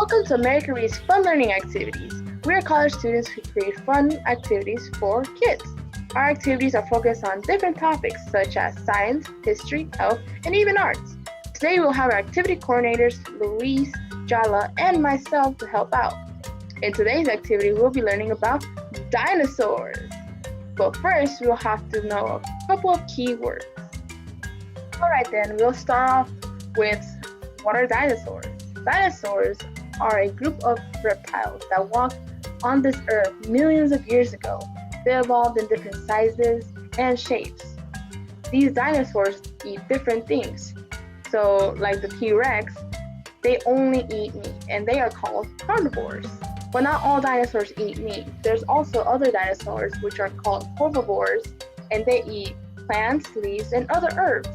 Welcome to American Reed's Fun Learning Activities. We are college students who create fun activities for kids. Our activities are focused on different topics such as science, history, health, and even arts. Today we'll have our activity coordinators, Luis, Jala, and myself to help out. In today's activity, we'll be learning about dinosaurs. But first, we'll have to know a couple of key words. Alright then, we'll start off with what are dinosaurs? Dinosaurs are a group of reptiles that walked on this earth millions of years ago. They evolved in different sizes and shapes. These dinosaurs eat different things. So, like the T-Rex, they only eat meat, and they are called carnivores. But not all dinosaurs eat meat. There's also other dinosaurs which are called herbivores, and they eat plants, leaves, and other herbs.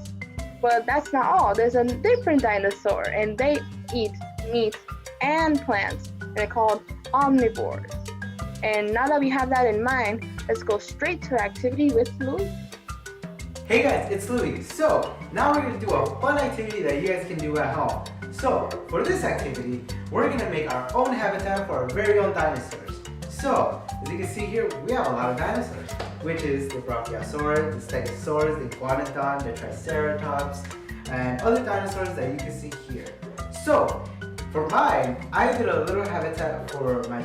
But that's not all. There's a different dinosaur, and they eat meat and plants, and they're called omnivores. And now that we have that in mind, let's go straight to activity with Louis. Hey guys, it's Louis. So now we're going to do a fun activity that you guys can do at home. So for this activity, we're going to make our own habitat for our very own dinosaurs. So as you can see here, we have a lot of dinosaurs, which is the Brachiosaurus, the Stegosaurus, the Iguanodon, the Triceratops, and other dinosaurs that you can see here. So for mine, I did a little habitat for my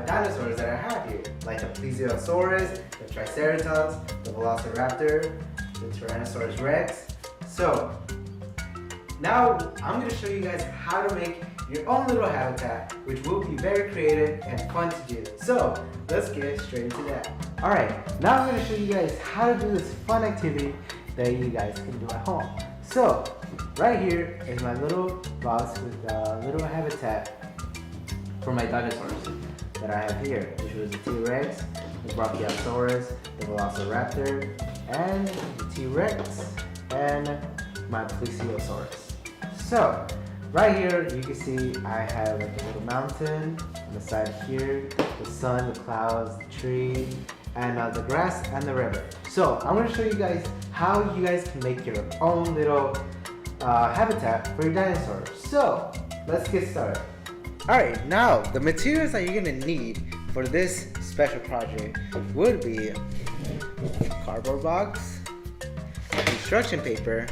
dinosaurs that I have here, like the Plesiosaurus, the Triceratops, the Velociraptor, the Tyrannosaurus Rex. So now I'm going to show you guys how to make your own little habitat, which will be very creative and fun to do. So let's get straight into that. Alright, now I'm going to show you guys how to do this fun activity that you guys can do at home. So right here is my little box with a little habitat for my dinosaurs that I have here, which was the T-Rex, the Brachiosaurus, the Velociraptor, and the T-Rex, and my Plesiosaurus. So right here you can see I have like a little mountain on the side here, the sun, the clouds, the tree, and the grass and the river. So I'm going to show you guys how you guys can make your own little habitat for your dinosaurs. So let's get started. Alright, now the materials that you're going to need for this special project would be a cardboard box, construction paper,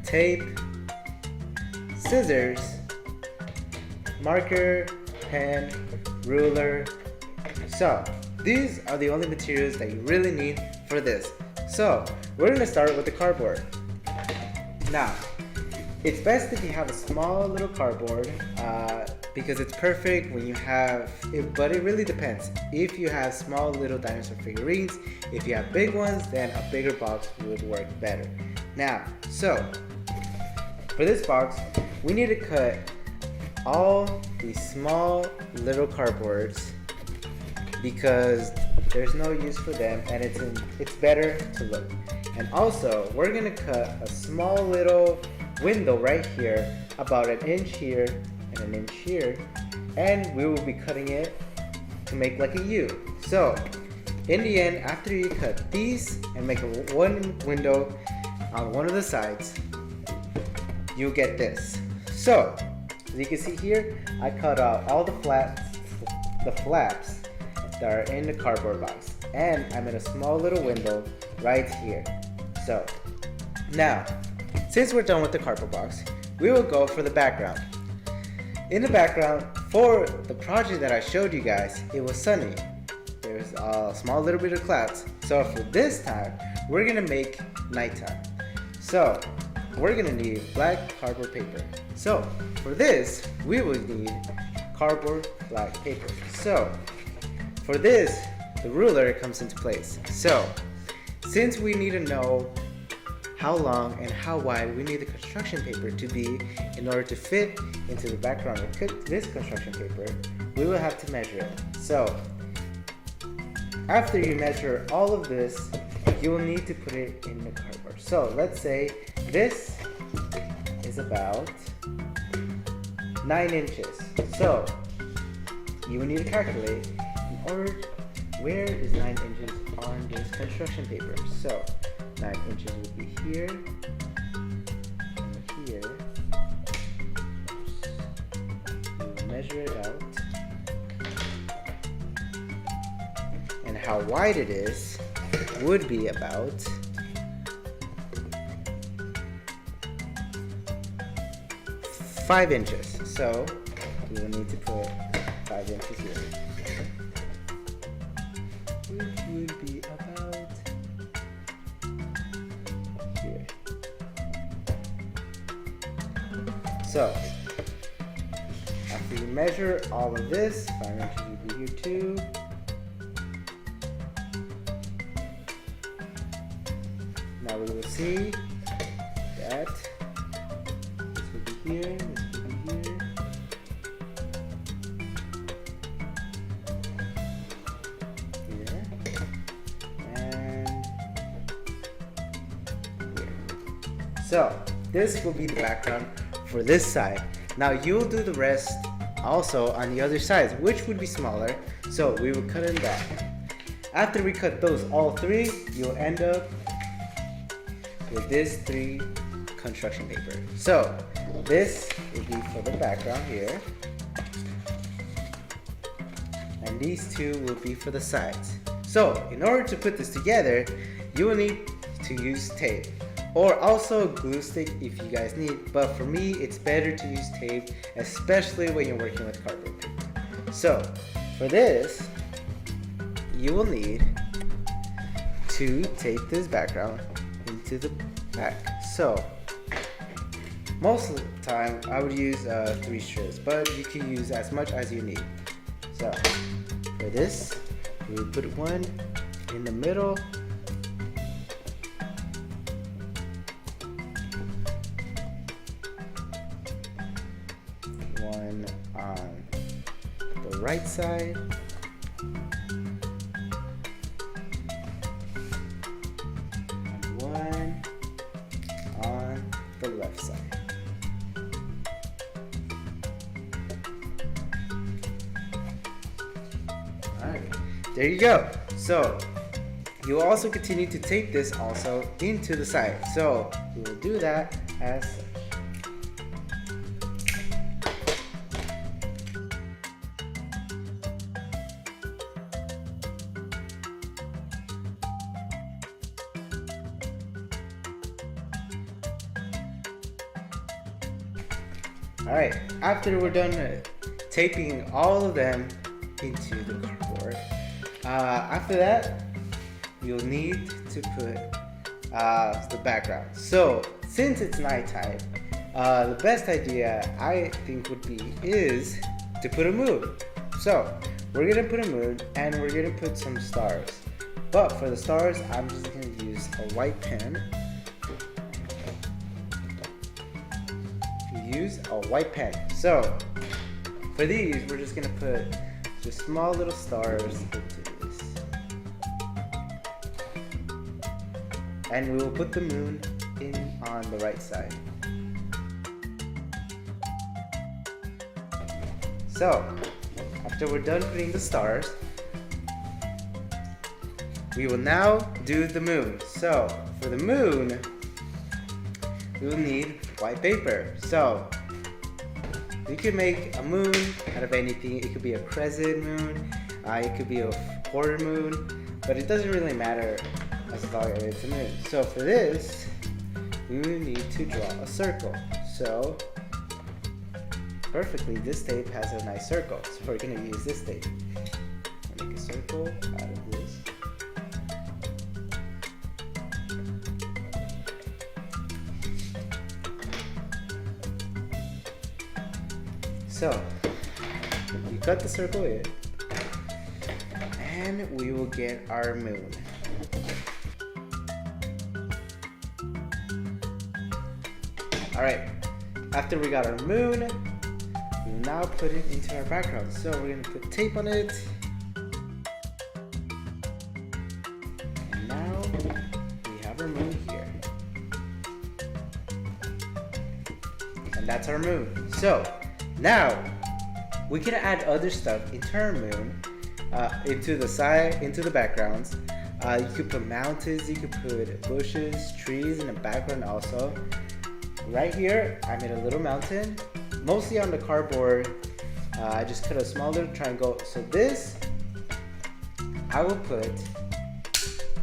tape, scissors, marker, pen, ruler. So these are the only materials that you really need for this. So we're going to start with the cardboard. Now, it's best if you have a small little cardboard because it's perfect when you have, but it really depends. If you have small little dinosaur figurines, if you have big ones, then a bigger box would work better. Now, so for this box, we need to cut all these small little cardboards because there's no use for them and it's better to look. And also, we're gonna cut a small little window right here, about an inch here and an inch here, and we will be cutting it to make like a U. So, in the end, after you cut these and make one window on one of the sides, you get this. So, as you can see here, I cut out all the flaps that are in the cardboard box, and I made a small little window right here. So now, since we're done with the cardboard box, we will go for the background. In the background, for the project that I showed you guys, it was sunny. There's a small little bit of clouds. So for this time, we're gonna make nighttime. So we're gonna need black cardboard paper. So for this, we will need cardboard black paper. So for this, the ruler comes into place. So since we need to know how long and how wide we need the construction paper to be in order to fit into the background of this construction paper, we will have to measure it. So after you measure all of this, you will need to put it in the cardboard. So let's say this is about 9 inches. So you will need to calculate in order where is 9 inches on this construction paper. So 9 inches would be here and here. You measure it out. And how wide it is would be about 5 inches. So we will need to put 5 inches here, which would be about here. So after you measure all of this, 5 inches would be here too. Now we will see that this will be here, this will be here. Here. And here. So this will be the background for this side. Now you'll do the rest also on the other sides, which would be smaller. So we will cut in that. After we cut those all three, you'll end up with this 3 construction paper. So this will be for the background here, and these 2 will be for the sides. So in order to put this together, you will need to use tape, or also glue stick if you guys need, but for me it's better to use tape, especially when you're working with cardboard paper. So for this, you will need to tape this background into the back. So most of the time I would use 3 strips, but you can use as much as you need. So for this, we will put one in the middle, one on the right side, and one on the left side. Alright, there you go. So you also continue to tape this also into the side. So we will do that as such. Alright, after we're done taping all of them into the cardboard, after that, you'll need to put the background. So, since it's nighttime, the best idea I think would be is to put a moon. So, we're gonna put a moon and we're gonna put some stars. But for the stars, I'm just gonna use a white pen. Use a white pen. So for these, we're just gonna put just small little stars into this, and we will put the moon in on the right side. So after we're done putting the stars, we will now do the moon. So for the moon, we will need white paper. So you can make a moon out of anything. It could be a crescent moon, it could be a quarter moon, but it doesn't really matter as long as it's a moon. So for this, we will need to draw a circle. So perfectly, this tape has a nice circle, so we're gonna use this tape. Make a circle out of this. So, you cut the circle in, and we will get our moon. Alright, after we got our moon, we will now put it into our background. So we're going to put tape on it. And now we have our moon here. And that's our moon. So, now, we can add other stuff into our moon, into the side, into the backgrounds. You could put mountains, you could put bushes, trees in the background also. Right here, I made a little mountain, mostly on the cardboard I just cut a small little triangle. So this, I will put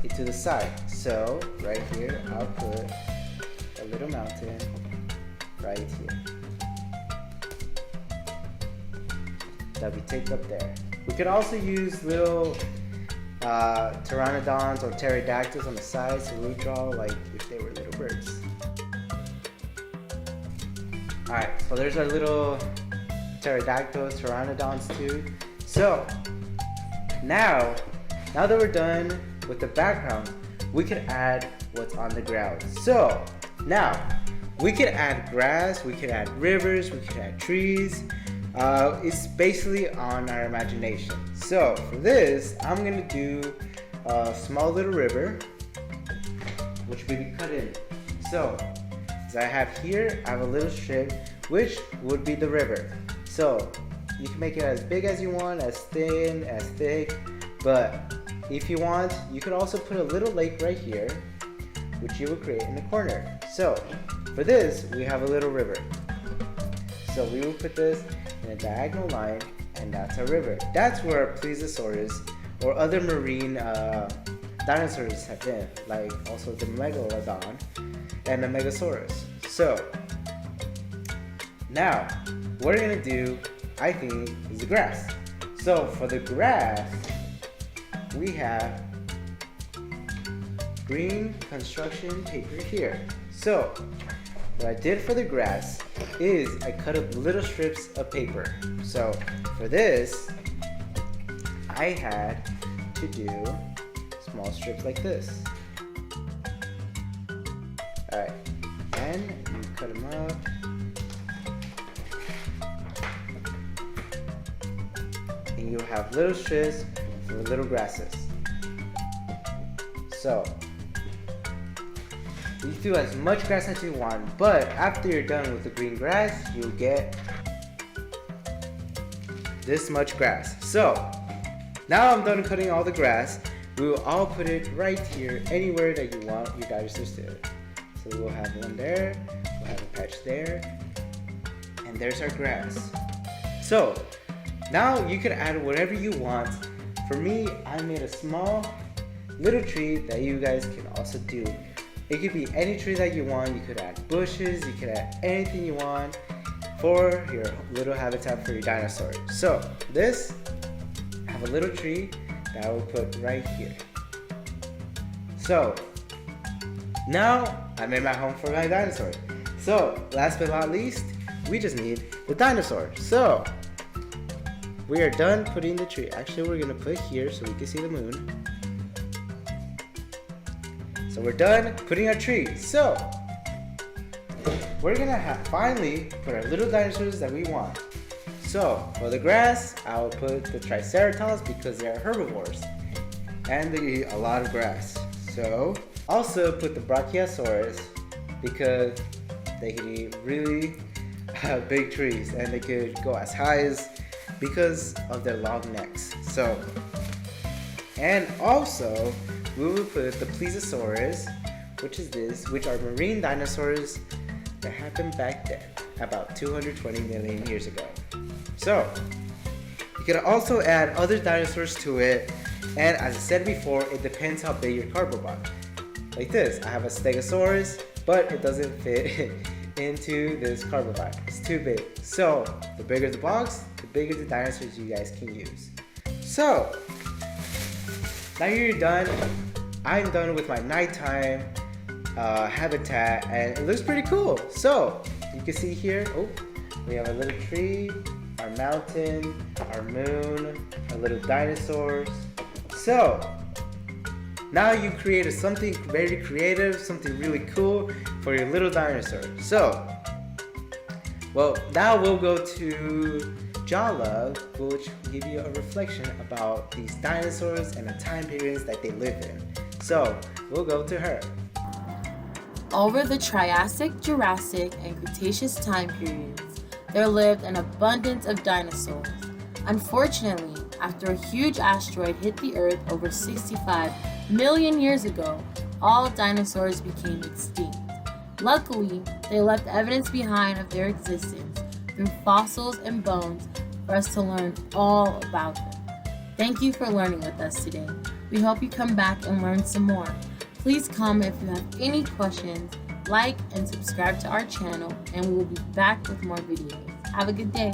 it to the side. So right here, I'll put a little mountain right here that we take up there. We could also use little pteranodons or pterodactyls on the side, so we'll draw like if they were little birds. Alright, so there's our little pterodactyls, pteranodons too. So now that we're done with the background, we could add what's on the ground. So now we could add grass, we could add rivers, we could add trees. It's basically on our imagination. So for this, I'm gonna do a small little river, which we can cut in. So as I have here, I have a little strip, which would be the river. So you can make it as big as you want, as thin, as thick, but if you want, you could also put a little lake right here, which you would create in the corner. So for this, we have a little river. So we will put this in a diagonal line, and that's our river. That's where our plesiosaurs or other marine dinosaurs have been, like also the megalodon and the megasaurus. So now what we're gonna do, I think, is the grass. So for the grass, we have green construction paper here. So what I did for the grass is I cut up little strips of paper. So for this, I had to do small strips like this. Alright, and you cut them up. And you'll have little strips for little grasses. So you do as much grass as you want, but after you're done with the green grass, you'll get this much grass. So now I'm done cutting all the grass. We will all put it right here, anywhere that you want your dinosaurs to. So we'll have one there, we'll have a patch there, and there's our grass. So now you can add whatever you want. For me, I made a small little tree that you guys can also do. It could be any tree that you want. You could add bushes, you could add anything you want for your little habitat for your dinosaurs. So this, I have a little tree that I will put right here. So now I made my home for my dinosaur. So last but not least, we just need the dinosaur. So we are done putting the tree. Actually, we're gonna put here so we can see the moon. So we're done putting our tree. So we're gonna finally put our little dinosaurs that we want. So for the grass, I will put the triceratops because they are herbivores and they eat a lot of grass. So also put the brachiosaurus because they can eat really big trees and they could go as high as because of their long necks. So, and also we will put the plesiosaurs, which are marine dinosaurs that happened back then, about 220 million years ago. So you can also add other dinosaurs to it, and as I said before, it depends how big your cardboard box. Like this, I have a stegosaurus, but it doesn't fit into this cardboard box. It's too big. So the bigger the box, the bigger the dinosaurs you guys can use. So now you're done. I'm done with my nighttime habitat, and it looks pretty cool. So you can see here, we have a little tree, our mountain, our moon, our little dinosaurs. So now you created something very creative, something really cool for your little dinosaur. So, well, now we'll go to Jala, which will give you a reflection about these dinosaurs and the time periods that they live in. So, we'll go to her. Over the Triassic, Jurassic, and Cretaceous time periods, there lived an abundance of dinosaurs. Unfortunately, after a huge asteroid hit the Earth over 65 million years ago, all dinosaurs became extinct. Luckily, they left evidence behind of their existence through fossils and bones for us to learn all about them. Thank you for learning with us today. We hope you come back and learn some more. Please comment if you have any questions, like and subscribe to our channel, and we will be back with more videos. Have a good day.